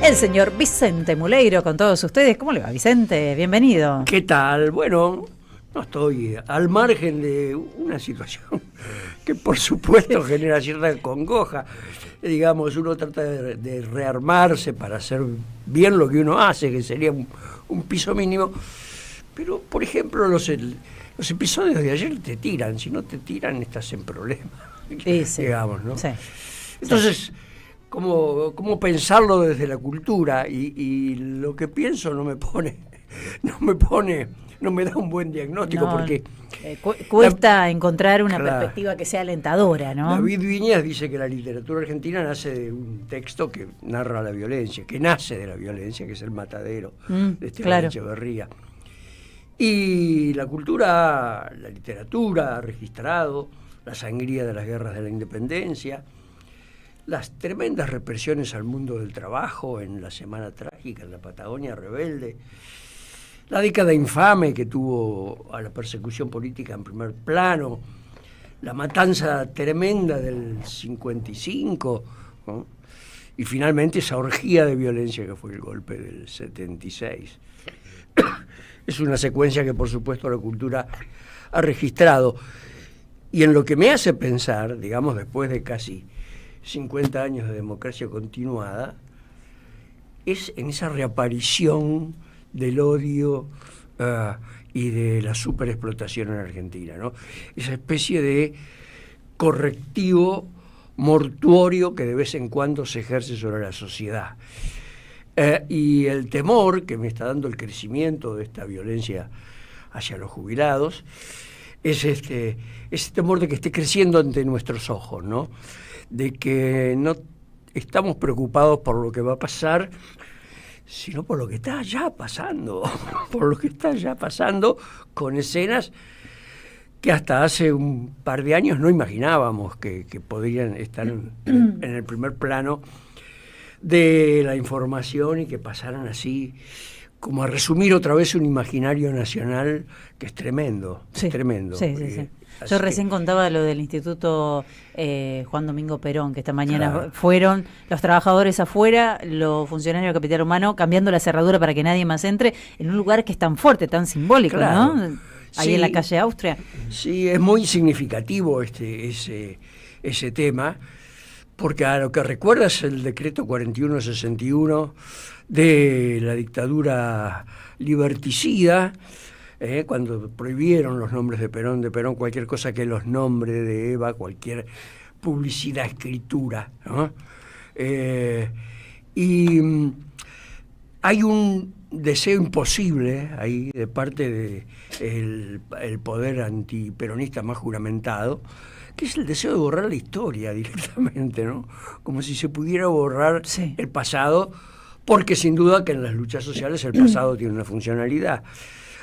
El señor Vicente Muleiro con todos ustedes. ¿Cómo le va, Vicente? Bienvenido. ¿Qué tal? Bueno, no estoy al margen de una situación que por supuesto genera cierta congoja. Digamos, uno trata de rearmarse para hacer bien lo que uno hace, que sería un piso mínimo. Pero, por ejemplo, los episodios de ayer te tiran. Si no te tiran, estás en problemas. Sí. Digamos, ¿no? Sí. Entonces, ¿cómo pensarlo desde la cultura? Y lo que pienso no me da un buen diagnóstico, porque cuesta encontrar una perspectiva que sea alentadora, ¿no? David Viñas dice que la literatura argentina nace de un texto que narra la violencia, que nace de la violencia, que es El Matadero, de Esteban Echeverría. Y la cultura, la literatura ha registrado la sangría de las guerras de la independencia, las tremendas represiones al mundo del trabajo en la Semana Trágica, en la Patagonia Rebelde, la década infame que tuvo a la persecución política en primer plano, la matanza tremenda del 55, ¿no? Y finalmente esa orgía de violencia que fue el golpe del 76. Es una secuencia que por supuesto la cultura ha registrado. Y en lo que me hace pensar, digamos, después de casi 50 años de democracia continuada, es en esa reaparición del odio y de la superexplotación en Argentina, ¿no? Esa especie de correctivo mortuorio que de vez en cuando se ejerce sobre la sociedad. Y el temor que me está dando el crecimiento de esta violencia hacia los jubilados es ese temor de que esté creciendo ante nuestros ojos, ¿no? De que no estamos preocupados por lo que va a pasar, sino por lo que está ya pasando, con escenas que hasta hace un par de años no imaginábamos que podrían estar en el primer plano de la información y que pasaran así, como a resumir otra vez un imaginario nacional que es tremendo, sí, es tremendo. Sí. Yo recién contaba lo del Instituto Juan Domingo Perón, que esta mañana fueron los trabajadores afuera, los funcionarios de Capital Humano, cambiando la cerradura para que nadie más entre, en un lugar que es tan fuerte, tan simbólico, ¿no? Ahí en la calle Austria. Sí, es muy significativo ese tema, porque a lo que recuerda es el decreto 4161 de la dictadura liberticida, cuando prohibieron los nombres de Perón, cualquier cosa que los nombres de Eva, cualquier publicidad, escritura, ¿no? Y hay un deseo imposible ahí de parte de el poder antiperonista más juramentado, que es el deseo de borrar la historia directamente, ¿no? Como si se pudiera borrar el pasado, porque sin duda que en las luchas sociales el pasado tiene una funcionalidad.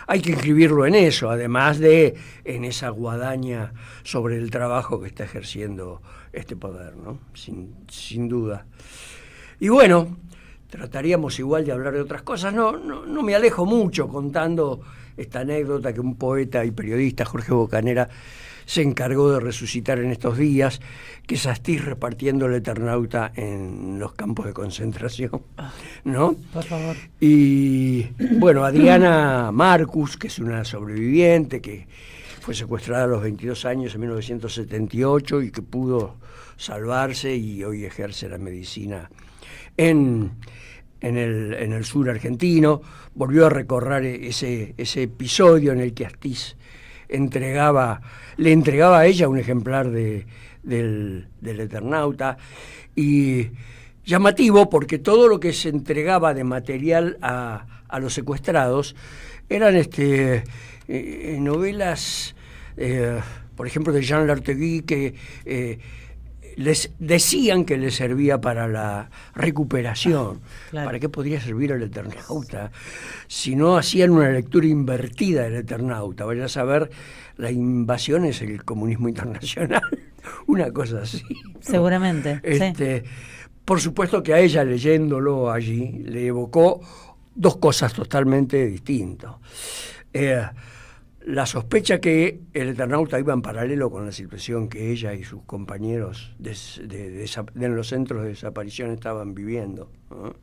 Hay que inscribirlo en eso, además de en esa guadaña sobre el trabajo que está ejerciendo este poder, ¿no? Sin duda. Y bueno, trataríamos igual de hablar de otras cosas. No me alejo mucho contando esta anécdota que un poeta y periodista, Jorge Bocanera, se encargó de resucitar en estos días, que es Astiz repartiendo el Eternauta en los campos de concentración, ¿no? Por favor. Y bueno, Adriana Marcus, que es una sobreviviente que fue secuestrada a los 22 años en 1978 y que pudo salvarse y hoy ejerce la medicina en el sur argentino, volvió a recorrer ese episodio en el que Astiz le entregaba a ella un ejemplar del Eternauta, y llamativo porque todo lo que se entregaba de material a los secuestrados eran novelas, por ejemplo, de Jean Lartegui, que les decían que les servía para la recuperación. Claro. ¿Para qué podría servir el Eternauta? Si no hacían una lectura invertida del Eternauta, vaya a saber, la invasión es el comunismo internacional, una cosa así, ¿no? Seguramente. Por supuesto que a ella, leyéndolo allí, le evocó dos cosas totalmente distintas. La sospecha que el Eternauta iba en paralelo con la situación que ella y sus compañeros en los centros de desaparición estaban viviendo, ¿no?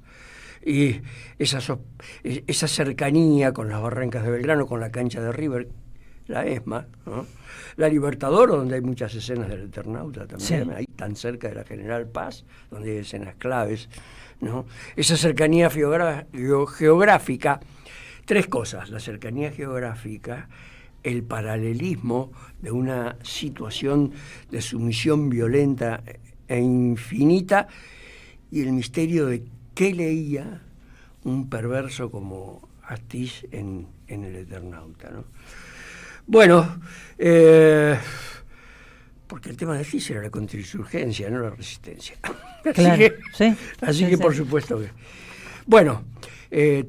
y esa cercanía con las barrancas de Belgrano, con la cancha de River, la ESMA, ¿no? La Libertador, donde hay muchas escenas del Eternauta también, sí. Ahí tan cerca de la General Paz, donde hay escenas claves, ¿no? Esa cercanía geográfica, tres cosas: la cercanía geográfica, el paralelismo de una situación de sumisión violenta e infinita, y el misterio de qué leía un perverso como Astiz en el Eternauta, ¿no? Bueno, porque el tema de Astiz era la contrainsurgencia, no la resistencia. Claro, así que por supuesto que... Bueno,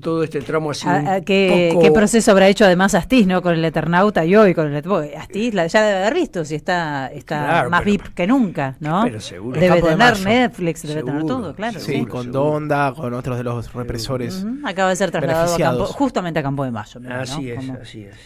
todo este tramo ha sido ¿Qué proceso habrá hecho además Astiz, ¿no? Con el Eternauta y hoy con el Astiz ya debe haber visto si está claro, más VIP que nunca, ¿no? Pero seguro. Debe tener Netflix, debe tener todo, claro. Sí, seguro, con Donda, con otros de los represores. Acaba de ser trasladado justamente a Campo de Mayo. Así es, así es.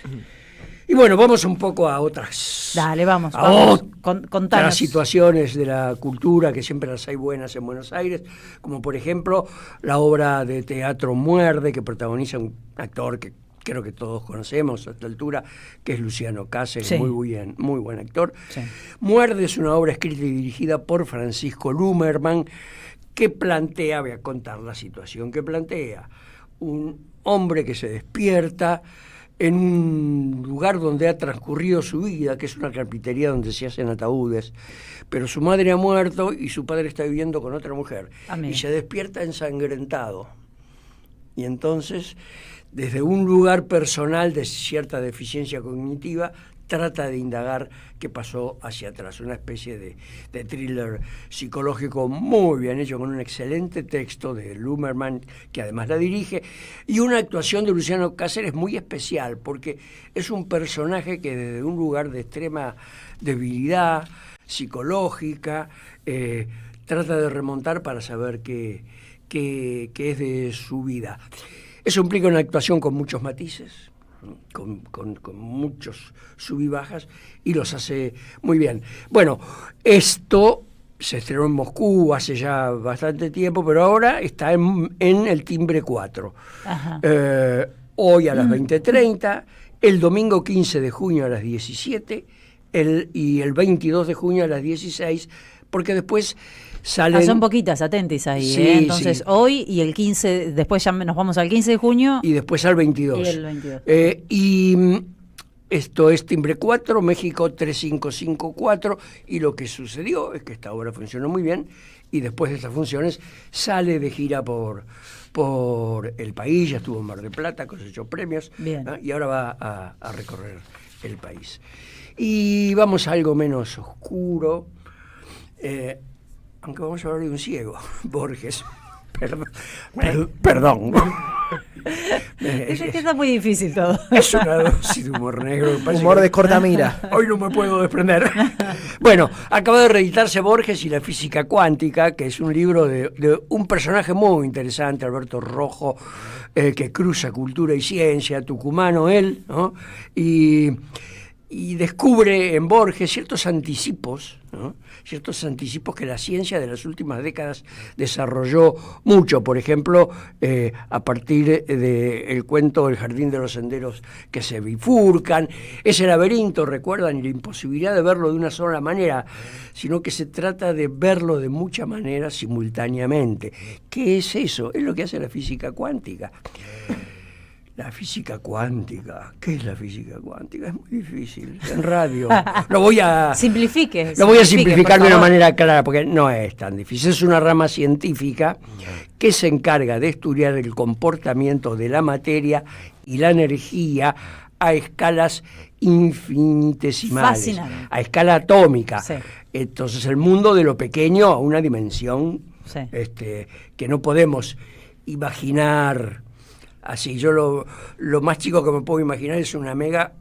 Y bueno, vamos un poco a otras... Dale, vamos otras situaciones de la cultura, que siempre las hay buenas en Buenos Aires, como por ejemplo la obra de teatro Muerde, que protagoniza un actor que creo que todos conocemos a esta altura, que es Luciano Cáceres, sí. Muy buen actor. Sí. Muerde es una obra escrita y dirigida por Francisco Lumerman, que plantea, voy a contar la situación que plantea, un hombre que se despierta en un lugar donde ha transcurrido su vida, que es una carpintería donde se hacen ataúdes, pero su madre ha muerto y su padre está viviendo con otra mujer. Amén. Y se despierta ensangrentado. Y entonces, desde un lugar personal de cierta deficiencia cognitiva, trata de indagar qué pasó hacia atrás. Una especie de thriller psicológico muy bien hecho, con un excelente texto de Lumerman, que además la dirige, y una actuación de Luciano Cáceres muy especial, porque es un personaje que desde un lugar de extrema debilidad psicológica trata de remontar para saber qué es de su vida. Eso implica una actuación con muchos matices, con muchos sub y bajas, y los hace muy bien. Bueno, esto se estrenó en Moscú hace ya bastante tiempo, pero ahora está en el Timbre 4. Hoy a las 20:30, el domingo 15 de junio a las 17, y el 22 de junio a las 16, porque después salen... son poquitas, atentis ahí, sí, entonces sí. Hoy y el 15, después ya nos vamos al 15 de junio. Y después al 22. Y el 22. Y esto es Timbre 4, México 3554, y lo que sucedió es que esta obra funcionó muy bien, y después de estas funciones sale de gira por el país, ya estuvo en Mar del Plata, cosechó premios, ¿no? Y ahora va a recorrer el país. Y vamos a algo menos oscuro, aunque vamos a hablar de un ciego, Borges. Perdón. Es que está muy difícil todo. Es una dosis de humor negro. Humor de corta mira. Hoy no me puedo desprender. Bueno, acaba de reeditarse Borges y la física cuántica, que es un libro de un personaje muy interesante, Alberto Rojo, que cruza cultura y ciencia, tucumano él, ¿no? Y descubre en Borges ciertos anticipos, ¿no? Ciertos anticipos que la ciencia de las últimas décadas desarrolló mucho. Por ejemplo, a partir del cuento El jardín de los senderos que se bifurcan, ese laberinto, recuerdan, y la imposibilidad de verlo de una sola manera, sino que se trata de verlo de muchas maneras simultáneamente. ¿Qué es eso? Es lo que hace la física cuántica. La física cuántica. ¿Qué es la física cuántica? Es muy difícil. En radio. Lo voy a simplificar de una manera clara, porque no es tan difícil. Es una rama científica que se encarga de estudiar el comportamiento de la materia y la energía a escalas infinitesimales. Fascinante. A escala atómica. Sí. Entonces, el mundo de lo pequeño a una dimensión, sí, que no podemos imaginar. Así, yo lo más chico que me puedo imaginar es una ameba,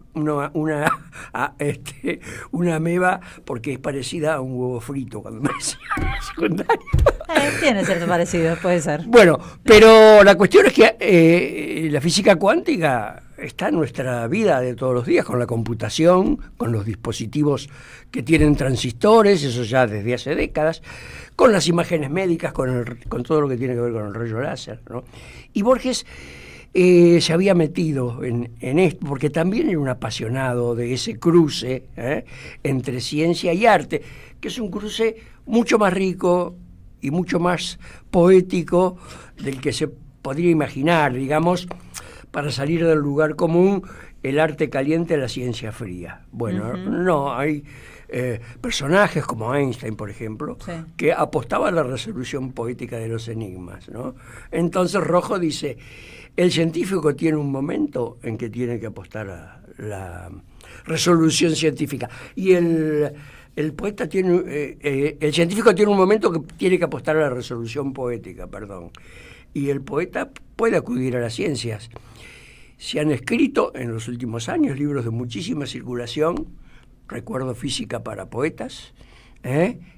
porque es parecida a un huevo frito cuando me decía en la secundaria. Tiene cierto parecido, puede ser. Bueno, pero la cuestión es que la física cuántica está en nuestra vida de todos los días, con la computación, con los dispositivos que tienen transistores, eso ya desde hace décadas, con las imágenes médicas, con todo lo que tiene que ver con el rayo láser, ¿no? Y Borges se había metido en esto, porque también era un apasionado de ese cruce entre ciencia y arte, que es un cruce mucho más rico y mucho más poético del que se podría imaginar, digamos, para salir del lugar común, el arte caliente, la ciencia fría. Bueno, no, hay personajes como Einstein, por ejemplo, sí, que apostaban a la resolución poética de los enigmas, ¿no? Entonces Rojo dice, el científico tiene un momento en que tiene que apostar a la resolución científica, y el poeta tiene, el científico tiene un momento que tiene que apostar a la resolución poética, perdón, y el poeta puede acudir a las ciencias. Se han escrito en los últimos años libros de muchísima circulación, recuerdo Física para poetas,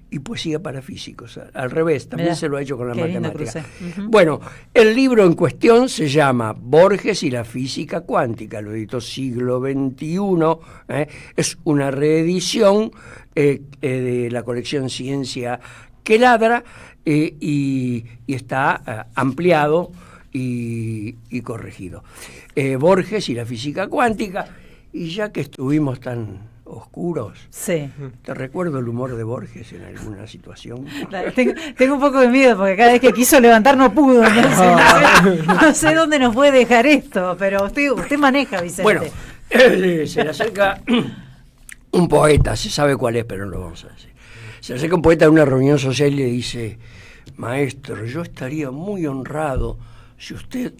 y Poesía para físicos. Al revés, también se lo ha hecho con la matemática. Bueno, el libro en cuestión se llama Borges y la física cuántica, lo editó Siglo XXI, es una reedición de la colección Ciencia que Ladra, y está ampliado y corregido. Borges y la física cuántica, y ya que estuvimos tan oscuros, sí, ¿te recuerdo el humor de Borges en alguna situación? Tengo un poco de miedo, porque cada vez que quiso levantar no pudo. No sé dónde nos puede dejar esto, pero usted maneja, Vicente. Bueno, se le acerca un poeta, se sabe cuál es, pero no lo vamos a decir. Se le acerca un poeta en una reunión social y le dice, maestro, yo estaría muy honrado si usted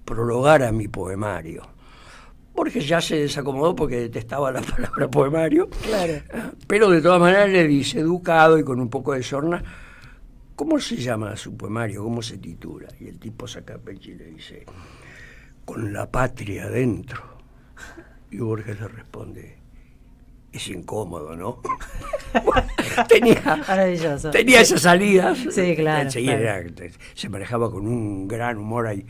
prologara mi poemario. Borges ya se desacomodó porque detestaba la palabra poemario, claro, pero de todas maneras le dice, educado y con un poco de sorna, ¿cómo se llama su poemario? ¿Cómo se titula? Y el tipo saca pecho y le dice, Con la patria adentro. Y Borges le responde, es incómodo, ¿no? tenía esas salidas. Sí, claro. Enseguida se manejaba con un gran humor. Hay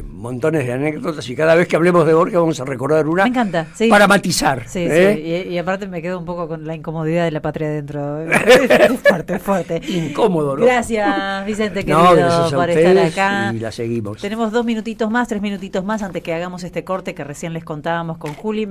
montones de anécdotas y cada vez que hablemos de Borges vamos a recordar una. Me encanta, sí. Para matizar. Sí, sí. Y aparte me quedo un poco con la incomodidad de la patria adentro. Es fuerte. Incómodo, ¿no? Gracias, Vicente, querido, por estar acá. Y la seguimos. Tenemos 2 minutitos más, 3 minutitos más antes que hagamos este corte que recién les contábamos con Juli.